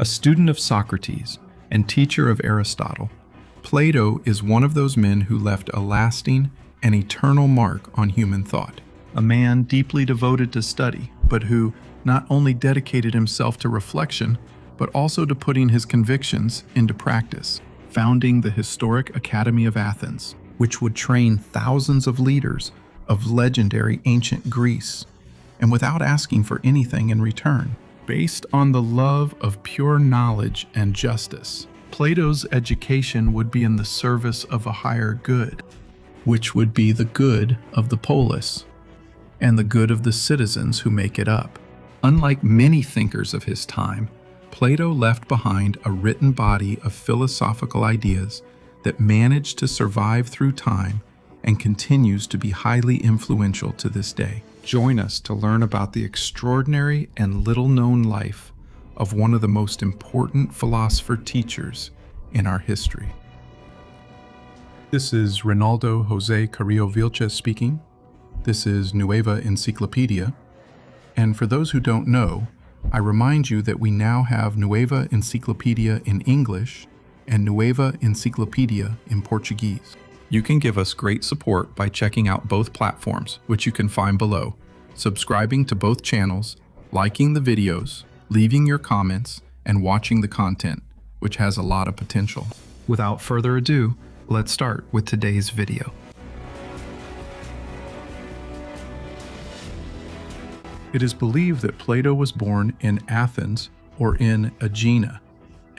A student of Socrates and teacher of Aristotle, Plato is one of those men who left a lasting and eternal mark on human thought. A man deeply devoted to study, but who not only dedicated himself to reflection, but also to putting his convictions into practice, founding the historic Academy of Athens, which would train thousands of leaders of legendary ancient Greece, and without asking for anything in return. Based on the love of pure knowledge and justice, Plato's education would be in the service of a higher good, which would be the good of the polis and the good of the citizens who make it up. Unlike many thinkers of his time, Plato left behind a written body of philosophical ideas that managed to survive through time and continues to be highly influential to this day. Join us to learn about the extraordinary and little-known life of one of the most important philosopher teachers in our history. This is Ronaldo Jose Carrillo Vilches speaking. This is Nueva Enciclopedia. And for those who don't know, I remind you that we now have Nueva Enciclopedia in English and Nueva Enciclopedia in Portuguese. You can give us great support by checking out both platforms, which you can find below, subscribing to both channels, liking the videos, leaving your comments, and watching the content, which has a lot of potential. Without further ado, let's start with today's video. It is believed that Plato was born in Athens or in Aegina,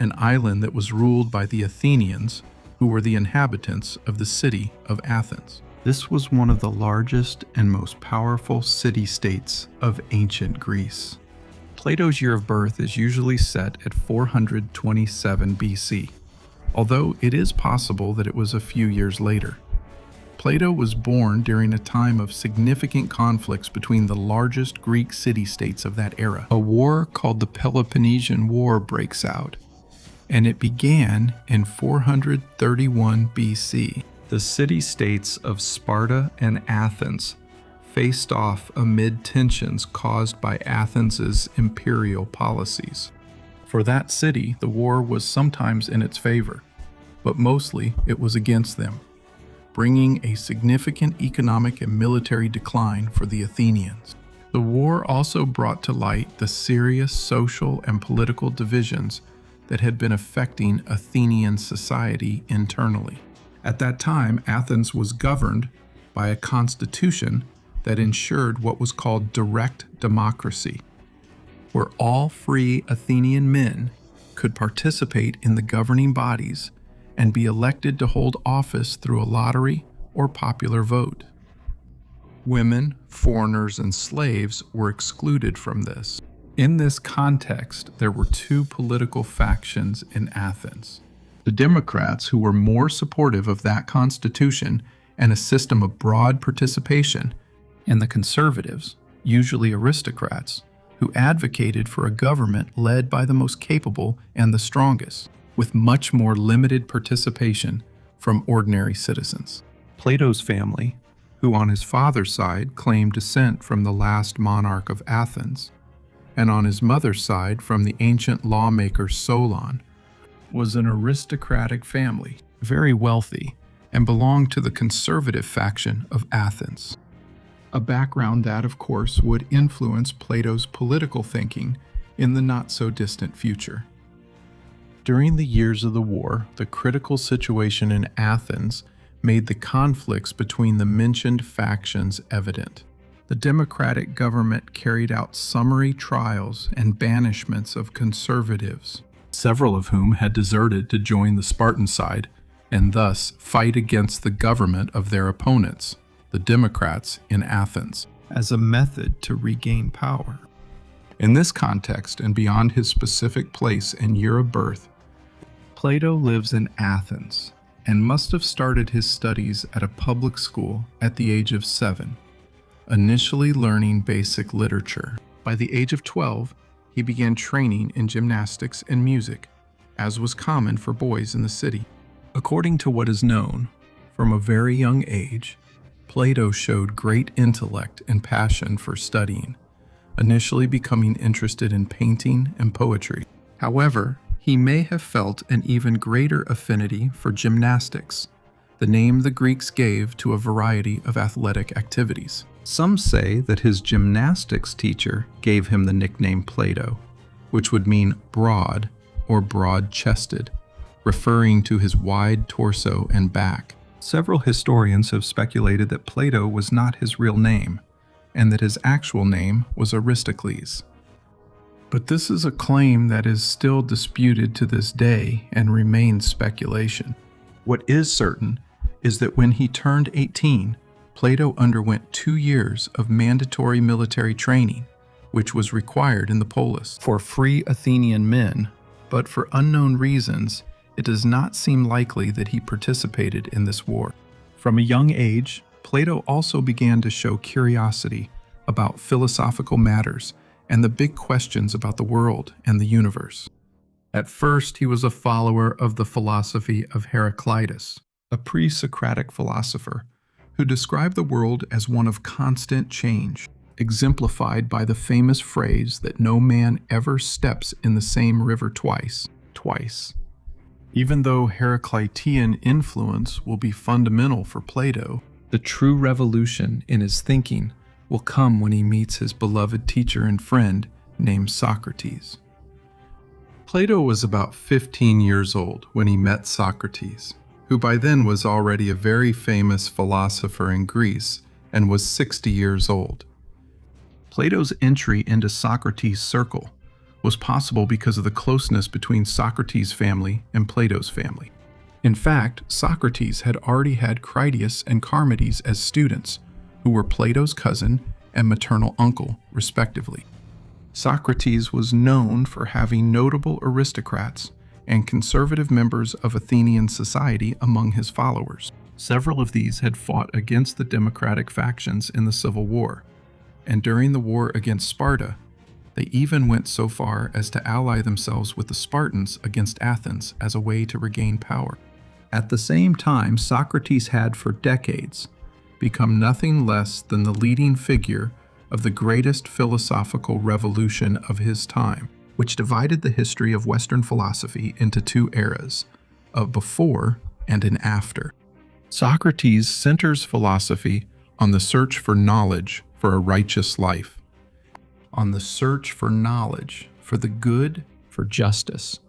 an island that was ruled by the Athenians, who were the inhabitants of the city of Athens. This was one of the largest and most powerful city-states of ancient Greece. Plato's year of birth is usually set at 427 BC, although it is possible that it was a few years later. Plato was born during a time of significant conflicts between the largest Greek city-states of that era. A war called the Peloponnesian War breaks out, and it began in 431 BC. The city-states of Sparta and Athens faced off amid tensions caused by Athens's imperial policies. For that city, the war was sometimes in its favor, but mostly it was against them, bringing a significant economic and military decline for the Athenians. The war also brought to light the serious social and political divisions that had been affecting Athenian society internally. At that time, Athens was governed by a constitution that ensured what was called direct democracy, where all free Athenian men could participate in the governing bodies and be elected to hold office through a lottery or popular vote. Women, foreigners, and slaves were excluded from this. In this context, there were two political factions in Athens: the Democrats, who were more supportive of that constitution and a system of broad participation, and the conservatives, usually aristocrats, who advocated for a government led by the most capable and the strongest, with much more limited participation from ordinary citizens. Plato's family, who on his father's side claimed descent from the last monarch of Athens, and on his mother's side from the ancient lawmaker Solon, was an aristocratic family, very wealthy, and belonged to the conservative faction of Athens. A background that, of course, would influence Plato's political thinking in the not-so-distant future. During the years of the war, the critical situation in Athens made the conflicts between the mentioned factions evident. The democratic government carried out summary trials and banishments of conservatives, several of whom had deserted to join the Spartan side and thus fight against the government of their opponents, the Democrats in Athens, as a method to regain power. In this context, and beyond his specific place and year of birth, Plato lives in Athens and must have started his studies at a public school at the age of 7, initially learning basic literature. By the age of 12, he began training in gymnastics and music, as was common for boys in the city. According to what is known, from a very young age, Plato showed great intellect and passion for studying, initially becoming interested in painting and poetry. However, he may have felt an even greater affinity for gymnastics, the name the Greeks gave to a variety of athletic activities. Some say that his gymnastics teacher gave him the nickname Plato, which would mean broad or broad-chested, referring to his wide torso and back. Several historians have speculated that Plato was not his real name, and that his actual name was Aristocles. But this is a claim that is still disputed to this day and remains speculation. What is certain is that when he turned 18, Plato underwent 2 years of mandatory military training, which was required in the polis for free Athenian men, but for unknown reasons, it does not seem likely that he participated in this war. From a young age, Plato also began to show curiosity about philosophical matters and the big questions about the world and the universe. At first, he was a follower of the philosophy of Heraclitus, a pre-Socratic philosopher who described the world as one of constant change, exemplified by the famous phrase that no man ever steps in the same river twice. Even though Heraclitean influence will be fundamental for Plato, the true revolution in his thinking will come when he meets his beloved teacher and friend named Socrates. Plato was about 15 years old when he met Socrates, who by then was already a very famous philosopher in Greece and was 60 years old. Plato's entry into Socrates' circle was possible because of the closeness between Socrates' family and Plato's family. In fact, Socrates had already had Critias and Charmides as students, who were Plato's cousin and maternal uncle, respectively. Socrates was known for having notable aristocrats and conservative members of Athenian society among his followers. Several of these had fought against the democratic factions in the Civil War, and during the war against Sparta, they even went so far as to ally themselves with the Spartans against Athens as a way to regain power. At the same time, Socrates had for decades become nothing less than the leading figure of the greatest philosophical revolution of his time, which divided the history of Western philosophy into 2 eras, a before and an after. Socrates centers philosophy on the search for knowledge for a righteous life, on the search for knowledge, for the good, for justice,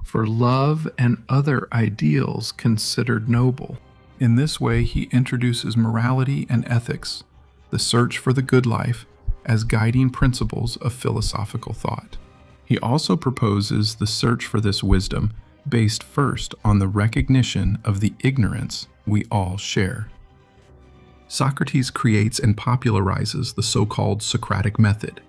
for love and other ideals considered noble. In this way, he introduces morality and ethics, the search for the good life, as guiding principles of philosophical thought. He also proposes the search for this wisdom based first on the recognition of the ignorance we all share. Socrates creates and popularizes the so-called Socratic method,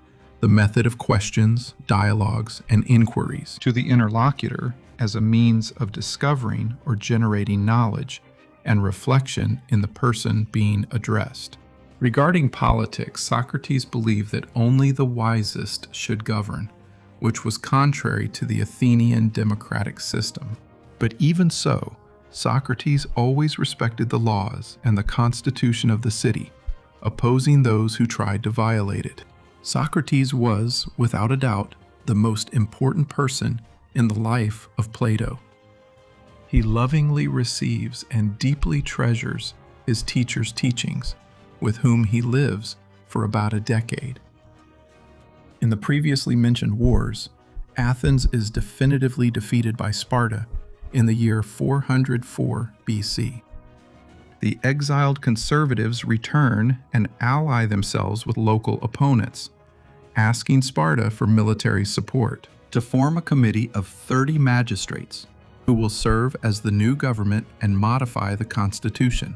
the method of questions, dialogues, and inquiries to the interlocutor as a means of discovering or generating knowledge and reflection in the person being addressed. Regarding politics, Socrates believed that only the wisest should govern, which was contrary to the Athenian democratic system. But even so, Socrates always respected the laws and the constitution of the city, opposing those who tried to violate it. Socrates was, without a doubt, the most important person in the life of Plato. He lovingly receives and deeply treasures his teacher's teachings, with whom he lives for about a decade. In the previously mentioned wars, Athens is definitively defeated by Sparta in the year 404 BC. The exiled conservatives return and ally themselves with local opponents, asking Sparta for military support to form a committee of 30 magistrates who will serve as the new government and modify the constitution,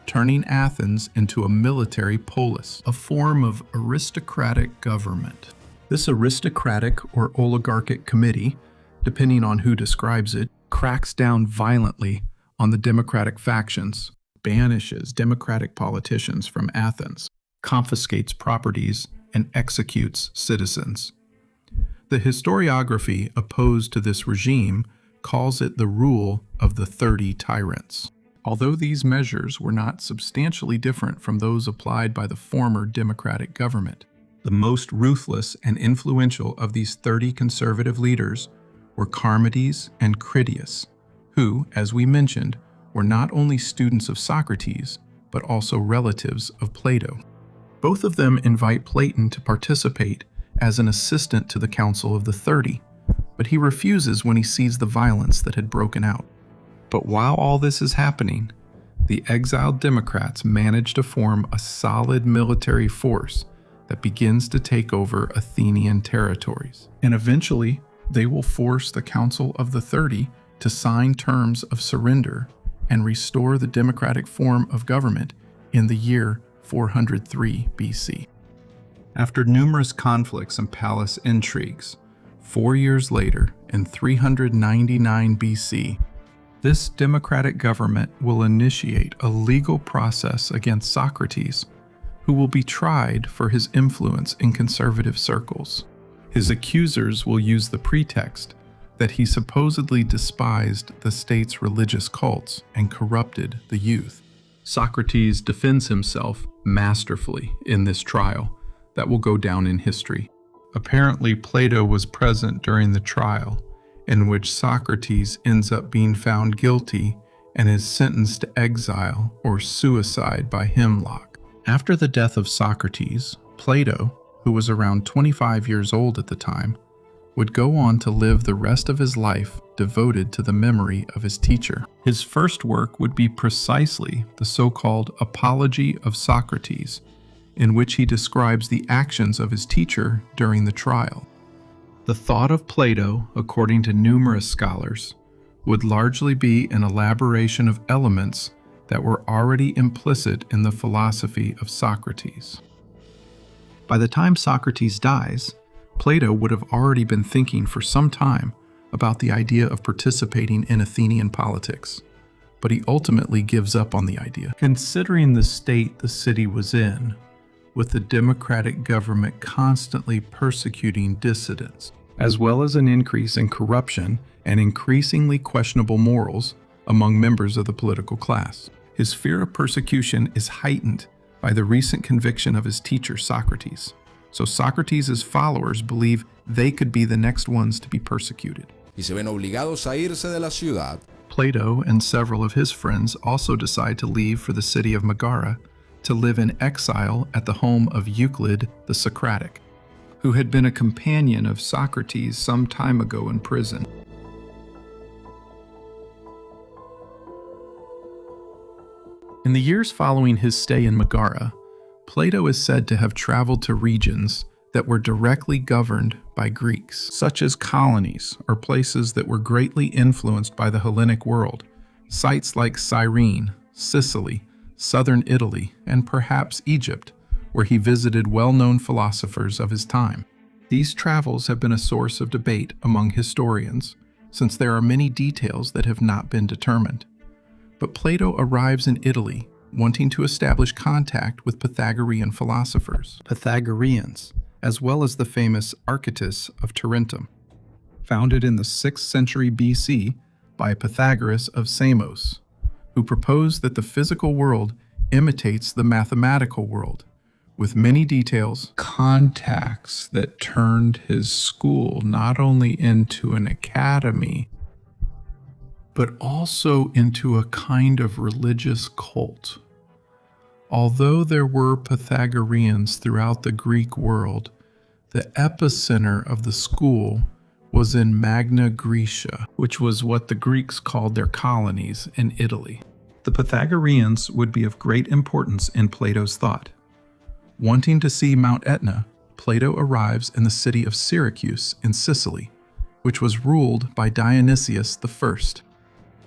turning Athens into a military polis, a form of aristocratic government. This aristocratic or oligarchic committee, depending on who describes it, cracks down violently on the democratic factions, banishes democratic politicians from Athens, confiscates properties, and executes citizens. The historiography opposed to this regime calls it the rule of the 30 tyrants. Although these measures were not substantially different from those applied by the former democratic government, the most ruthless and influential of these 30 conservative leaders were Charmides and Critias, who, as we mentioned, were not only students of Socrates, but also relatives of Plato. Both of them invite Plato to participate as an assistant to the Council of the 30, but he refuses when he sees the violence that had broken out. But while all this is happening, the exiled Democrats manage to form a solid military force that begins to take over Athenian territories. And eventually, they will force the Council of the 30 to sign terms of surrender and restore the democratic form of government in the year 403 BC. After numerous conflicts and palace intrigues, 4 years later, in 399 BC, this democratic government will initiate a legal process against Socrates, who will be tried for his influence in conservative circles. His accusers will use the pretext that he supposedly despised the state's religious cults and corrupted the youth. Socrates defends himself masterfully in this trial that will go down in history. Apparently, Plato was present during the trial, in which Socrates ends up being found guilty and is sentenced to exile or suicide by hemlock. After the death of Socrates, Plato, who was around 25 years old at the time, would go on to live the rest of his life devoted to the memory of his teacher. His first work would be precisely the so-called Apology of Socrates, in which he describes the actions of his teacher during the trial. The thought of Plato, according to numerous scholars, would largely be an elaboration of elements that were already implicit in the philosophy of Socrates. By the time Socrates dies, Plato would have already been thinking for some time about the idea of participating in Athenian politics, but he ultimately gives up on the idea. Considering the state the city was in, with the democratic government constantly persecuting dissidents, as well as an increase in corruption and increasingly questionable morals among members of the political class. His fear of persecution is heightened by the recent conviction of his teacher Socrates. So Socrates' followers believe they could be the next ones to be persecuted. Y se ven obligados a irse de la ciudad. Plato and several of his friends also decide to leave for the city of Megara to live in exile at the home of Euclid the Socratic, who had been a companion of Socrates some time ago in prison. In the years following his stay in Megara, Plato is said to have traveled to regions that were directly governed by Greeks, such as colonies or places that were greatly influenced by the Hellenic world, sites like Cyrene, Sicily, southern Italy, and perhaps Egypt, where he visited well-known philosophers of his time. These travels have been a source of debate among historians, since there are many details that have not been determined. But Plato arrives in Italy wanting to establish contact with Pythagorean philosophers, Pythagoreans, as well as the famous Archytas of Tarentum, founded in the 6th century BC by Pythagoras of Samos, who proposed that the physical world imitates the mathematical world, with many details, contacts that turned his school not only into an academy, but also into a kind of religious cult. Although there were Pythagoreans throughout the Greek world, the epicenter of the school was in Magna Graecia, which was what the Greeks called their colonies in Italy. The Pythagoreans would be of great importance in Plato's thought. Wanting to see Mount Etna, Plato arrives in the city of Syracuse in Sicily, which was ruled by Dionysius I.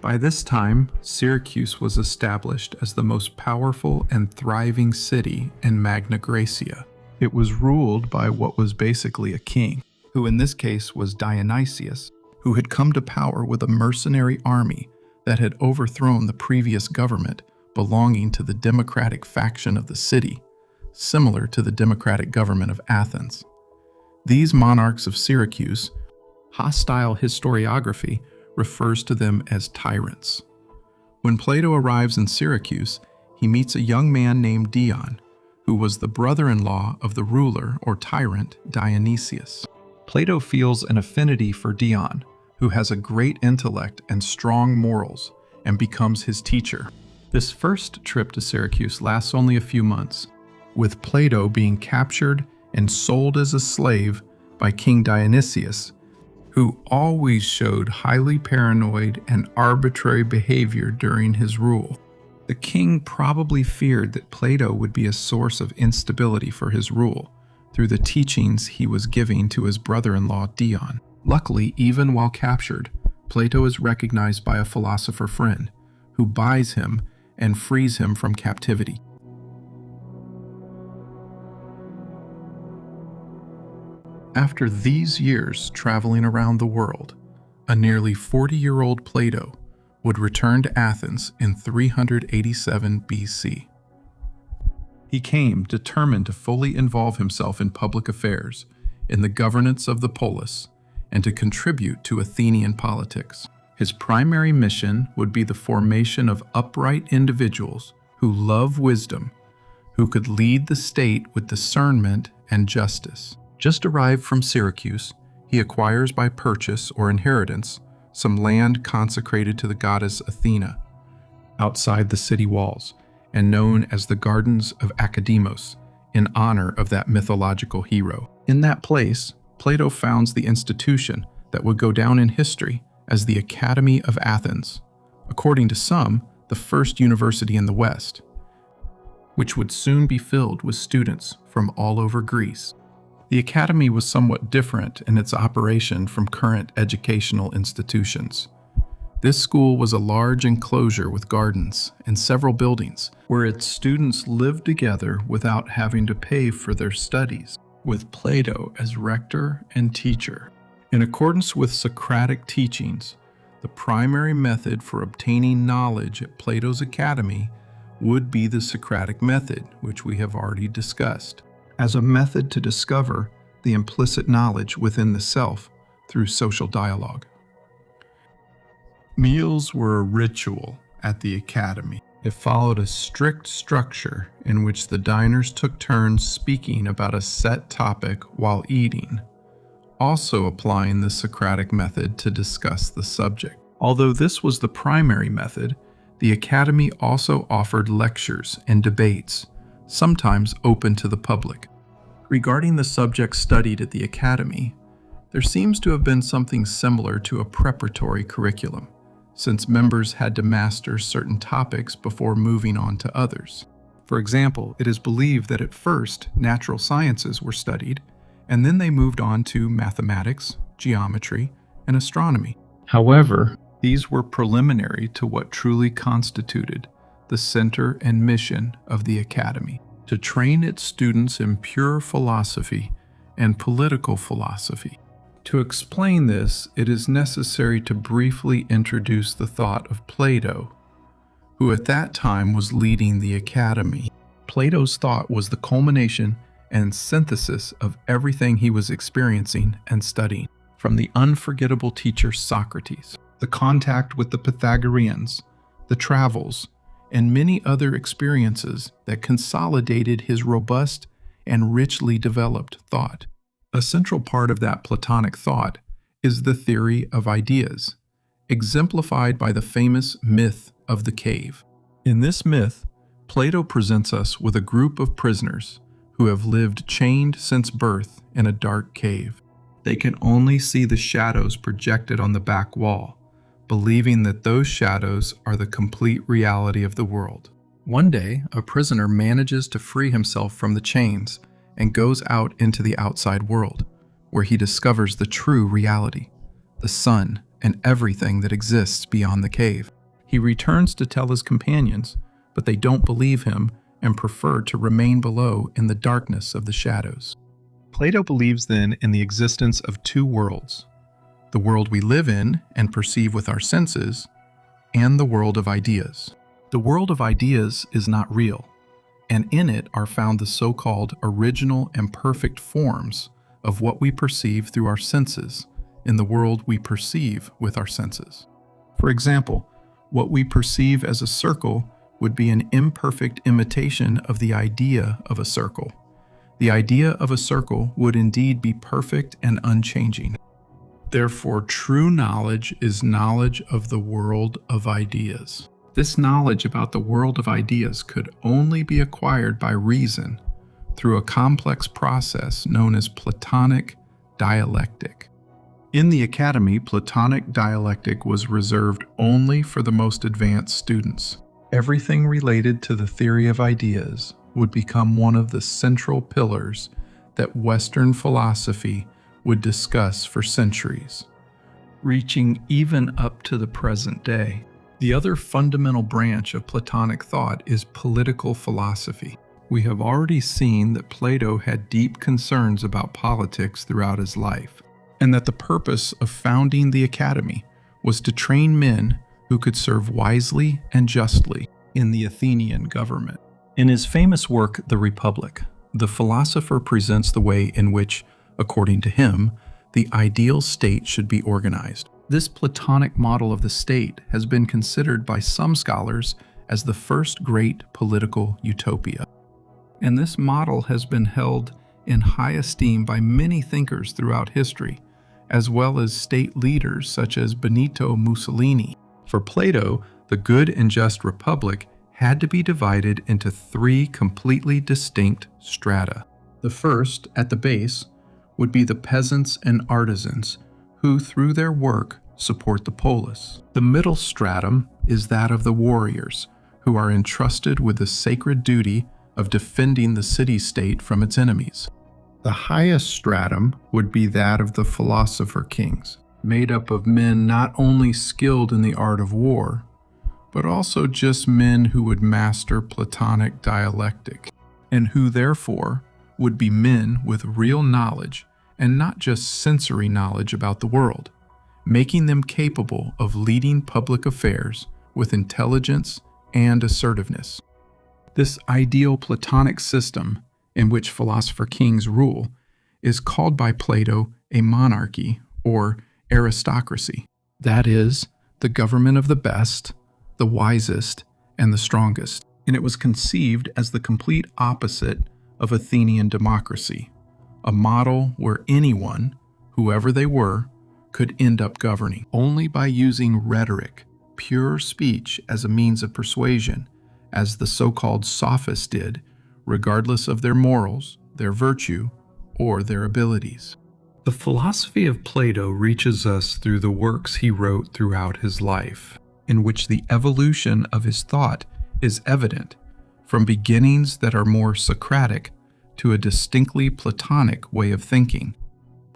By this time, Syracuse was established as the most powerful and thriving city in Magna Graecia. It was ruled by what was basically a king, who in this case was Dionysius, who had come to power with a mercenary army that had overthrown the previous government belonging to the democratic faction of the city, similar to the democratic government of Athens. These monarchs of Syracuse, hostile historiography refers to them as tyrants. When Plato arrives in Syracuse, he meets a young man named Dion, who was the brother-in-law of the ruler or tyrant Dionysius. Plato feels an affinity for Dion, who has a great intellect and strong morals, and becomes his teacher. This first trip to Syracuse lasts only a few months, with Plato being captured and sold as a slave by King Dionysius, who always showed highly paranoid and arbitrary behavior during his rule. The king probably feared that Plato would be a source of instability for his rule through the teachings he was giving to his brother-in-law Dion. Luckily, even while captured, Plato is recognized by a philosopher friend who buys him and frees him from captivity. After these years traveling around the world, a nearly 40-year-old Plato would return to Athens in 387 BC. He came determined to fully involve himself in public affairs, in the governance of the polis, and to contribute to Athenian politics. His primary mission would be the formation of upright individuals who love wisdom, who could lead the state with discernment and justice. Just arrived from Syracuse, he acquires by purchase or inheritance some land consecrated to the goddess Athena outside the city walls and known as the Gardens of Academos in honor of that mythological hero. In that place, Plato founds the institution that would go down in history as the Academy of Athens, according to some, the first university in the West, which would soon be filled with students from all over Greece. The academy was somewhat different in its operation from current educational institutions. This school was a large enclosure with gardens and several buildings, where its students lived together without having to pay for their studies, with Plato as rector and teacher. In accordance with Socratic teachings, the primary method for obtaining knowledge at Plato's academy would be the Socratic method, which we have already discussed, as a method to discover the implicit knowledge within the self through social dialogue. Meals were a ritual at the academy. It followed a strict structure in which the diners took turns speaking about a set topic while eating, also applying the Socratic method to discuss the subject. Although this was the primary method, the academy also offered lectures and debates, sometimes open to the public. Regarding the subjects studied at the academy, there seems to have been something similar to a preparatory curriculum, since members had to master certain topics before moving on to others. For example, it is believed that at first natural sciences were studied, and then they moved on to mathematics, geometry, and astronomy. However, these were preliminary to what truly constituted the center and mission of the academy: to train its students in pure philosophy and political philosophy. To explain this, it is necessary to briefly introduce the thought of Plato, who at that time was leading the academy. Plato's thought was the culmination and synthesis of everything he was experiencing and studying, from the unforgettable teacher Socrates, the contact with the Pythagoreans, the travels, and many other experiences that consolidated his robust and richly developed thought. A central part of that Platonic thought is the theory of ideas, exemplified by the famous myth of the cave. In this myth, Plato presents us with a group of prisoners who have lived chained since birth in a dark cave. They can only see the shadows projected on the back wall, believing that those shadows are the complete reality of the world. One day, a prisoner manages to free himself from the chains and goes out into the outside world, where he discovers the true reality, the sun and everything that exists beyond the cave. He returns to tell his companions, but they don't believe him and prefer to remain below in the darkness of the shadows. Plato believes then in the existence of two worlds: the world we live in and perceive with our senses, and the world of ideas. The world of ideas is not real, and in it are found the so-called original and perfect forms of what we perceive through our senses in the world we perceive with our senses. For example, what we perceive as a circle would be an imperfect imitation of the idea of a circle. The idea of a circle would indeed be perfect and unchanging. Therefore, true knowledge is knowledge of the world of ideas. This knowledge about the world of ideas could only be acquired by reason through a complex process known as Platonic dialectic. In the academy, Platonic dialectic was reserved only for the most advanced students. Everything related to the theory of ideas would become one of the central pillars that Western philosophy would discuss for centuries, reaching even up to the present day. The other fundamental branch of Platonic thought is political philosophy. We have already seen that Plato had deep concerns about politics throughout his life, and that the purpose of founding the academy was to train men who could serve wisely and justly in the Athenian government. In his famous work, The Republic, the philosopher presents the way in which, according to him, the ideal state should be organized. This Platonic model of the state has been considered by some scholars as the first great political utopia. And this model has been held in high esteem by many thinkers throughout history, as well as state leaders such as Benito Mussolini. For Plato, the good and just republic had to be divided into three completely distinct strata. The first, at the base, would be the peasants and artisans, who through their work support the polis. The middle stratum is that of the warriors, who are entrusted with the sacred duty of defending the city-state from its enemies. The highest stratum would be that of the philosopher kings, made up of men not only skilled in the art of war, but also just men who would master Platonic dialectic, and who therefore would be men with real knowledge and not just sensory knowledge about the world, making them capable of leading public affairs with intelligence and assertiveness. This ideal Platonic system in which philosopher kings rule is called by Plato a monarchy or aristocracy. That is, the government of the best, the wisest, and the strongest. And it was conceived as the complete opposite of Athenian democracy, a model where anyone, whoever they were, could end up governing only by using rhetoric, pure speech as a means of persuasion, as the so-called sophists did, regardless of their morals, their virtue, or their abilities. The philosophy of Plato reaches us through the works he wrote throughout his life, in which the evolution of his thought is evident, from beginnings that are more Socratic to a distinctly Platonic way of thinking.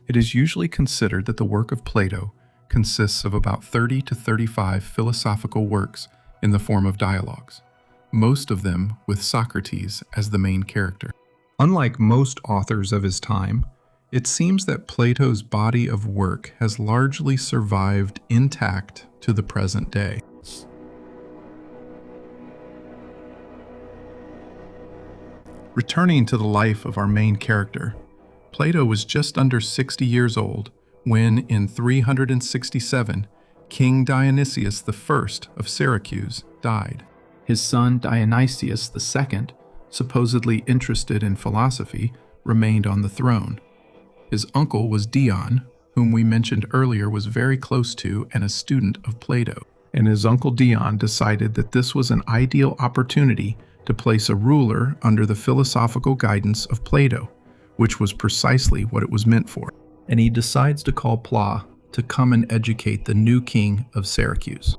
It is usually considered that the work of Plato consists of about 30 to 35 philosophical works in the form of dialogues, most of them with Socrates as the main character. Unlike most authors of his time, it seems that Plato's body of work has largely survived intact to the present day. Returning to the life of our main character, Plato was just under 60 years old when, in 367, King Dionysius I of Syracuse died. His son Dionysius II, supposedly interested in philosophy, remained on the throne. His uncle was Dion, whom we mentioned earlier was very close to and a student of Plato. And his uncle Dion decided that this was an ideal opportunity to place a ruler under the philosophical guidance of Plato, which was precisely what it was meant for. And he decides to call Pla to come and educate the new king of Syracuse.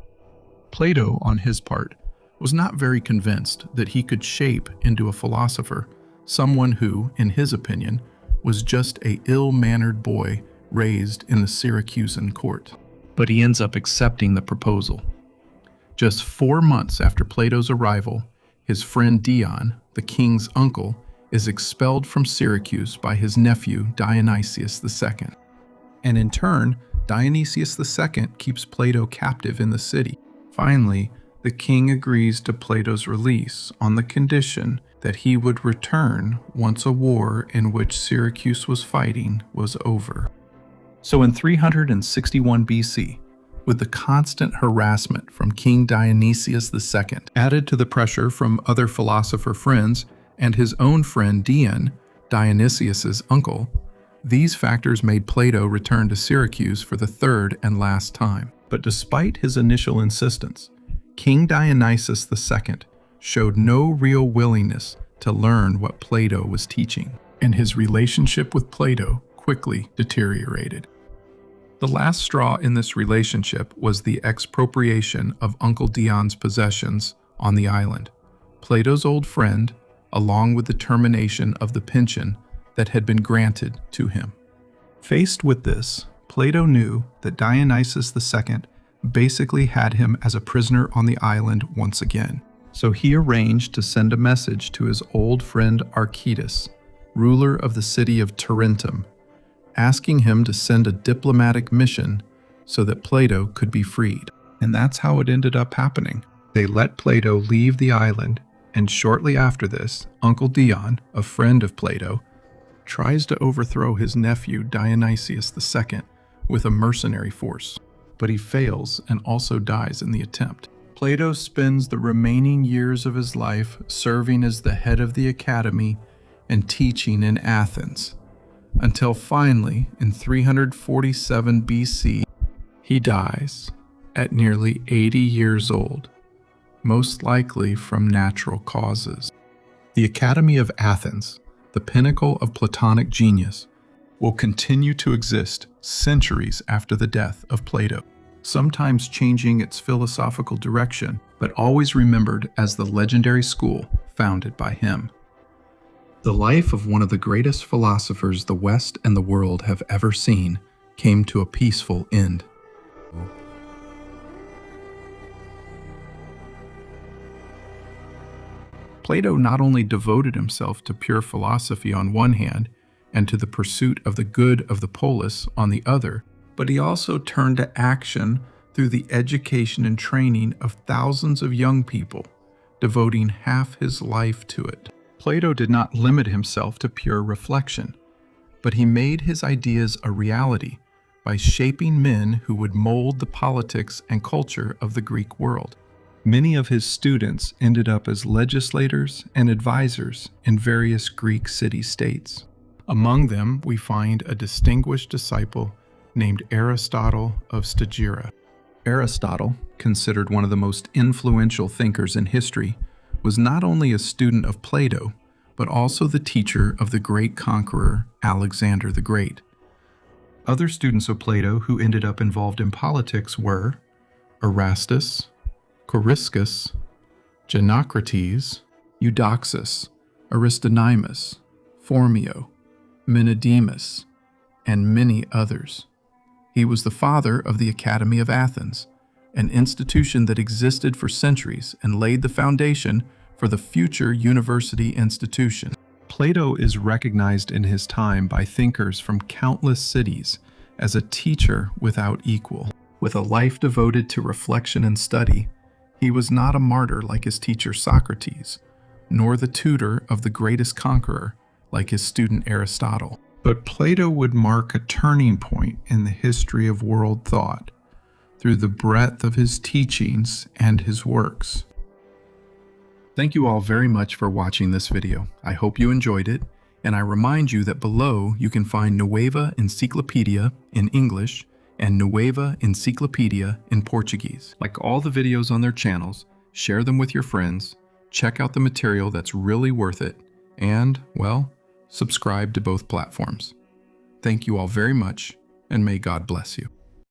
Plato, on his part, was not very convinced that he could shape into a philosopher someone who, in his opinion, was just a ill-mannered boy raised in the Syracusan court. But he ends up accepting the proposal. Just 4 months after Plato's arrival, his friend Dion, the king's uncle, is expelled from Syracuse by his nephew Dionysius II. And in turn, Dionysius II keeps Plato captive in the city. Finally, the king agrees to Plato's release on the condition that he would return once a war in which Syracuse was fighting was over. So in 361 BC, with the constant harassment from King Dionysius II, added to the pressure from other philosopher friends and his own friend Dion, Dionysius's uncle, These factors made Plato return to Syracuse for the third and last time. But despite his initial insistence, King Dionysius II showed no real willingness to learn what Plato was teaching, and his relationship with Plato quickly deteriorated. The last straw in this relationship was the expropriation of Uncle Dion's possessions on the island, Plato's old friend, along with the termination of the pension that had been granted to him. Faced with this, Plato knew that Dionysius II basically had him as a prisoner on the island once again. So he arranged to send a message to his old friend Archytas, ruler of the city of Tarentum, asking him to send a diplomatic mission so that Plato could be freed. And that's how it ended up happening. They let Plato leave the island, and shortly after this, Uncle Dion, a friend of Plato, tries to overthrow his nephew Dionysius II with a mercenary force. But he fails and also dies in the attempt. Plato spends the remaining years of his life serving as the head of the academy and teaching in Athens, until finally, in 347 BC, he dies at nearly 80 years old, most likely from natural causes. The Academy of Athens, the pinnacle of Platonic genius, will continue to exist centuries after the death of Plato, sometimes changing its philosophical direction, but always remembered as the legendary school founded by him. The life of one of the greatest philosophers the West and the world have ever seen came to a peaceful end. Plato not only devoted himself to pure philosophy on one hand and to the pursuit of the good of the polis on the other, but he also turned to action through the education and training of thousands of young people, devoting half his life to it. Plato did not limit himself to pure reflection, but he made his ideas a reality by shaping men who would mold the politics and culture of the Greek world. Many of his students ended up as legislators and advisors in various Greek city-states. Among them, we find a distinguished disciple named Aristotle of Stagira. Aristotle, considered one of the most influential thinkers in history, was not only a student of Plato, but also the teacher of the great conqueror Alexander the Great. Other students of Plato who ended up involved in politics were Erastus, Coriscus, Genocrates, Eudoxus, Aristonymus, Phormio, Menedemus, and many others. He was the father of the Academy of Athens, an institution that existed for centuries and laid the foundation for the future university institution. Plato is recognized in his time by thinkers from countless cities as a teacher without equal. With a life devoted to reflection and study, he was not a martyr like his teacher Socrates, nor the tutor of the greatest conqueror like his student Aristotle. But Plato would mark a turning point in the history of world thought through the breadth of his teachings and his works. Thank you all very much for watching this video. I hope you enjoyed it, and I remind you that below you can find Nueva Enciclopedia in English and Nueva Enciclopedia in Portuguese. Like all the videos on their channels, share them with your friends, check out the material that's really worth it, and, well, subscribe to both platforms. Thank you all very much, and may God bless you.